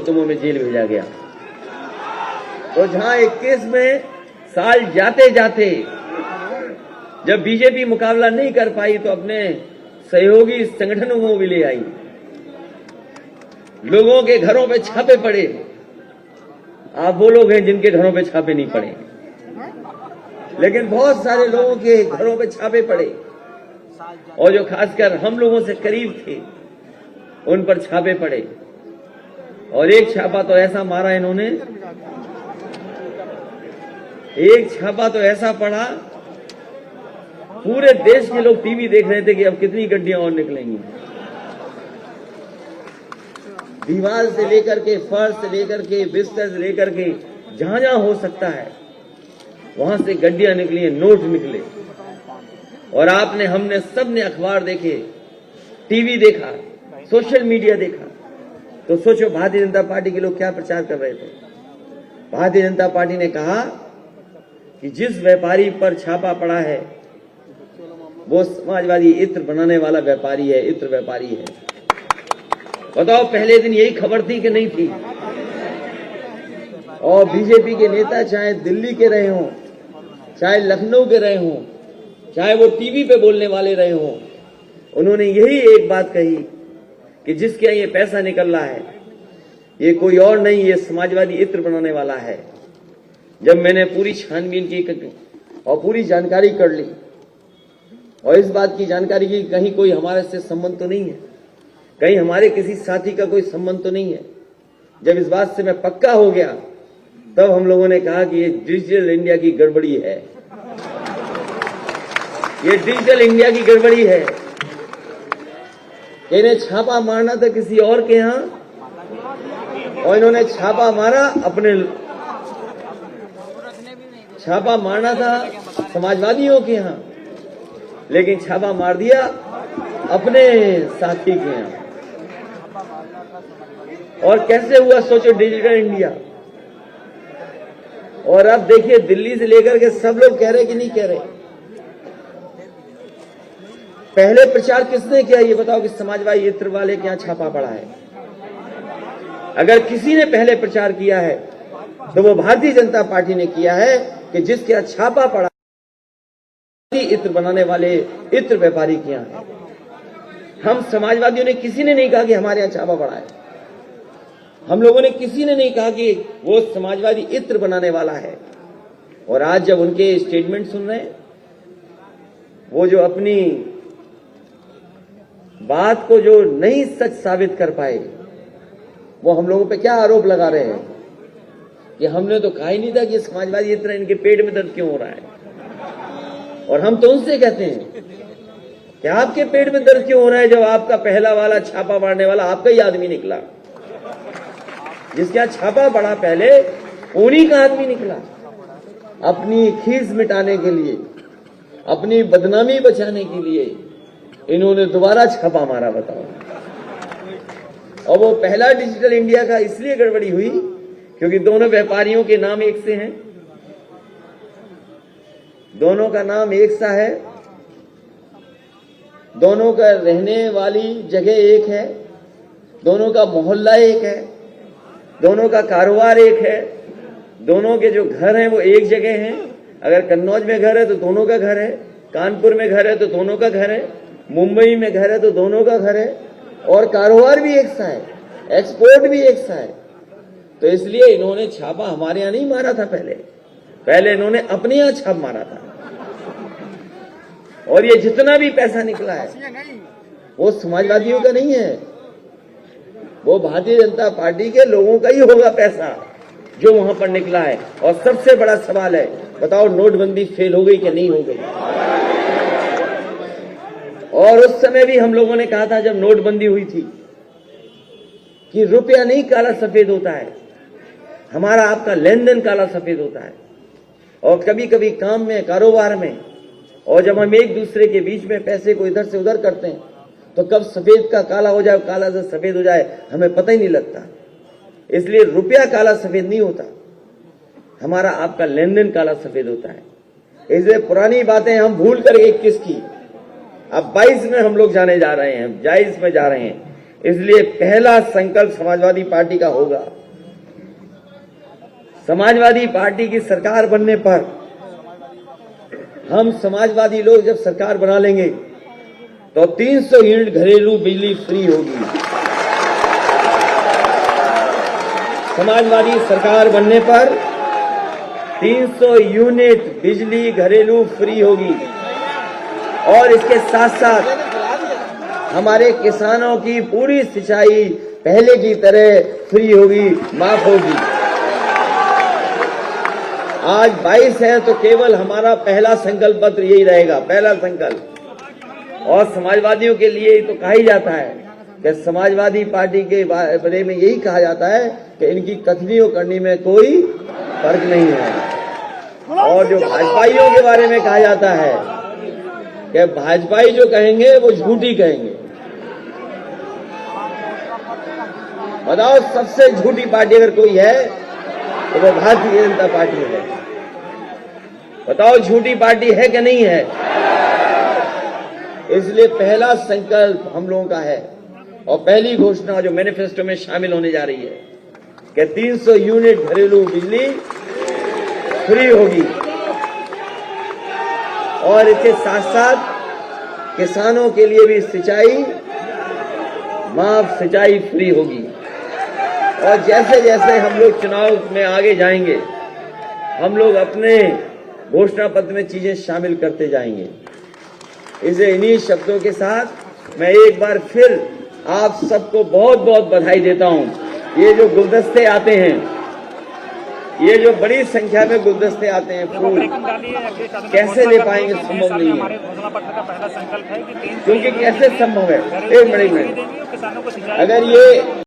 तुमों में जेल भेजा गया। तो जहां 21 में साल जाते जाते जब बीजेपी मुकाबला नहीं कर पाई तो अपने सहयोगी संगठनों को भी ले आई, लोगों के घरों पे छापे पड़े। आप वो लोग हैं जिनके घरों पे छापे नहीं पड़े, लेकिन बहुत सारे लोगों के घरों पे छापे पड़े, और जो खासकर हम लोगों से करीब थे उन पर छापे पड़े। और एक छापा तो ऐसा मारा इन्होंने, एक छापा तो ऐसा पड़ा, पूरे देश के लोग टीवी देख रहे थे कि अब कितनी गड्डियां और निकलेंगी। दीवार से लेकर के, फर्श से लेकर के, बिस्तर से लेकर के, जहां जहां हो सकता है वहां से गड्डियां निकली, नोट निकले। और आपने, हमने, सबने अखबार देखे, टीवी देखा, सोशल मीडिया देखा। तो सोचो भारतीय जनता पार्टी के लोग क्या प्रचार कर रहे थे। भारतीय जनता पार्टी ने कहा कि जिस व्यापारी पर छापा पड़ा है वो समाजवादी इत्र बनाने वाला व्यापारी है, इत्र व्यापारी है। बताओ, पहले दिन यही खबर थी कि नहीं थी? और बीजेपी के नेता चाहे दिल्ली के रहे हों, चाहे लखनऊ के रहे हों, चाहे वो टीवी पे बोलने वाले रहे हों, उन्होंने यही एक बात कही कि जिसके यहाँ ये पैसा निकल रहा है ये कोई और नहीं, ये समाजवादी इत्र बनाने वाला है। जब मैंने पूरी छानबीन की और पूरी जानकारी कर ली और इस बात की जानकारी की कहीं कोई हमारे से संबंध तो नहीं है, कहीं हमारे किसी साथी का कोई संबंध तो नहीं है, जब इस बात से मैं पक्का हो गया तब हम लोगों ने कहा कि ये डिजिटल इंडिया की गड़बड़ी है, ये डिजिटल इंडिया की गड़बड़ी है। इन्हें छापा मारना था किसी और के यहां और इन्होंने छापा मारा अपने, छापा मारना था समाजवादियों के यहां, लेकिन छापा मार दिया अपने साथी के यहां। और कैसे हुआ सोचो डिजिटल इंडिया। और अब देखिए दिल्ली से लेकर के सब लोग कह रहे कि नहीं कह रहे। पहले प्रचार किसने किया ये बताओ कि समाजवादी इत्र वाले के यहां छापा पड़ा है। अगर किसी ने पहले प्रचार किया है तो वो भारतीय जनता पार्टी ने किया है कि जिसके यहां छापा पड़ा इत्र बनाने वाले इत्र व्यापारी के यहां है। हम समाजवादियों ने किसी ने नहीं कहा कि हमारे यहां छापा पड़ा है, हम लोगों ने किसी ने नहीं कहा कि वो समाजवादी इत्र बनाने वाला है। और आज जब उनके स्टेटमेंट सुन रहे हैं, वो जो अपनी बात को जो नहीं सच साबित कर पाए, वो हम लोगों पे क्या आरोप लगा रहे हैं कि हमने तो कहा ही नहीं था कि समाजवादी इत्र इनके पेट में दर्द क्यों हो रहा है। और हम तो उनसे कहते हैं कि आपके पेट में दर्द क्यों हो रहा है जब आपका पहला वाला छापा मारने वाला आपका ही आदमी निकला, जिसके यहां छापा पड़ा पहले उन्हीं का आदमी निकला। अपनी खीस मिटाने के लिए, अपनी बदनामी बचाने के लिए इन्होंने दोबारा छापा मारा। बताओ। और वो पहला डिजिटल इंडिया का इसलिए गड़बड़ी हुई क्योंकि दोनों व्यापारियों के नाम एक से हैं, दोनों का नाम एक सा है, दोनों का रहने वाली जगह एक है, दोनों का मोहल्ला एक है, दोनों का कारोबार एक है, दोनों के जो घर हैं वो एक जगह हैं। अगर कन्नौज में घर है तो दोनों का घर है, कानपुर में घर है तो दोनों का घर है, मुंबई में घर है तो दोनों का घर है, और कारोबार भी एक सा है, एक्सपोर्ट भी एक सा है। तो इसलिए इन्होंने छापा हमारे यहां नहीं मारा था, पहले इन्होंने अपने यहां छाप मारा था। और ये जितना भी पैसा निकला है वो समाजवादियों का नहीं है, वो भारतीय जनता पार्टी के लोगों का ही होगा पैसा जो वहां पर निकला है। और सबसे बड़ा सवाल है, बताओ नोटबंदी फेल हो गई कि नहीं हो गई? और उस समय भी हम लोगों ने कहा था जब नोटबंदी हुई थी कि रुपया नहीं काला सफेद होता है, हमारा आपका लेन देन काला सफेद होता है। और कभी कभी काम में, कारोबार में, और जब हम एक दूसरे के बीच में पैसे को इधर से उधर करते हैं तो कब सफेद का काला हो जाए, काला से सफेद हो जाए, हमें पता ही नहीं लगता। इसलिए रुपया काला सफेद नहीं होता, हमारा आपका लेन देन काला सफेद होता है। इसलिए पुरानी बातें हम भूल कर 21 की, अब 22 में हम लोग जाने जा रहे हैं, 22 में जा रहे हैं। इसलिए पहला संकल्प समाजवादी पार्टी का होगा। समाजवादी पार्टी की सरकार बनने पर हम समाजवादी लोग जब सरकार बना लेंगे तो 300 यूनिट घरेलू बिजली फ्री होगी। समाजवादी सरकार बनने पर 300 यूनिट बिजली घरेलू फ्री होगी और इसके साथ साथ हमारे किसानों की पूरी सिंचाई पहले की तरह फ्री होगी, माफ होगी। आज 22 है तो केवल हमारा पहला संकल्प पत्र यही रहेगा, पहला संकल्प। और समाजवादियों के लिए तो कहा ही जाता है कि समाजवादी पार्टी के बारे में यही कहा जाता है कि इनकी कथनी और करनी में कोई फर्क नहीं है। और जो भाजपाइयों के बारे में कहा जाता है कि भाजपाई जो कहेंगे वो झूठी कहेंगे। बताओ, सबसे झूठी पार्टी अगर कोई है तो वो भारतीय जनता पार्टी है। बताओ, झूठी पार्टी है कि नहीं है? इसलिए पहला संकल्प हम लोगों का है और पहली घोषणा जो मैनिफेस्टो में शामिल होने जा रही है कि 300 यूनिट घरेलू बिजली फ्री होगी और इसके साथ साथ किसानों के लिए भी सिंचाई माफ, सिंचाई फ्री होगी। और जैसे जैसे हम लोग चुनाव में आगे जाएंगे, हम लोग अपने घोषणा पत्र में चीजें शामिल करते जाएंगे। इसे इन्हीं शब्दों के साथ मैं एक बार फिर आप सबको बहुत बहुत बधाई देता हूं। ये जो गुलदस्ते आते हैं, ये जो बड़ी संख्या में गुलदस्ते आते हैं, फूल कैसे ले पाएंगे? संभव नहीं है, क्योंकि कैसे संभव है? एक मिनट, अगर ये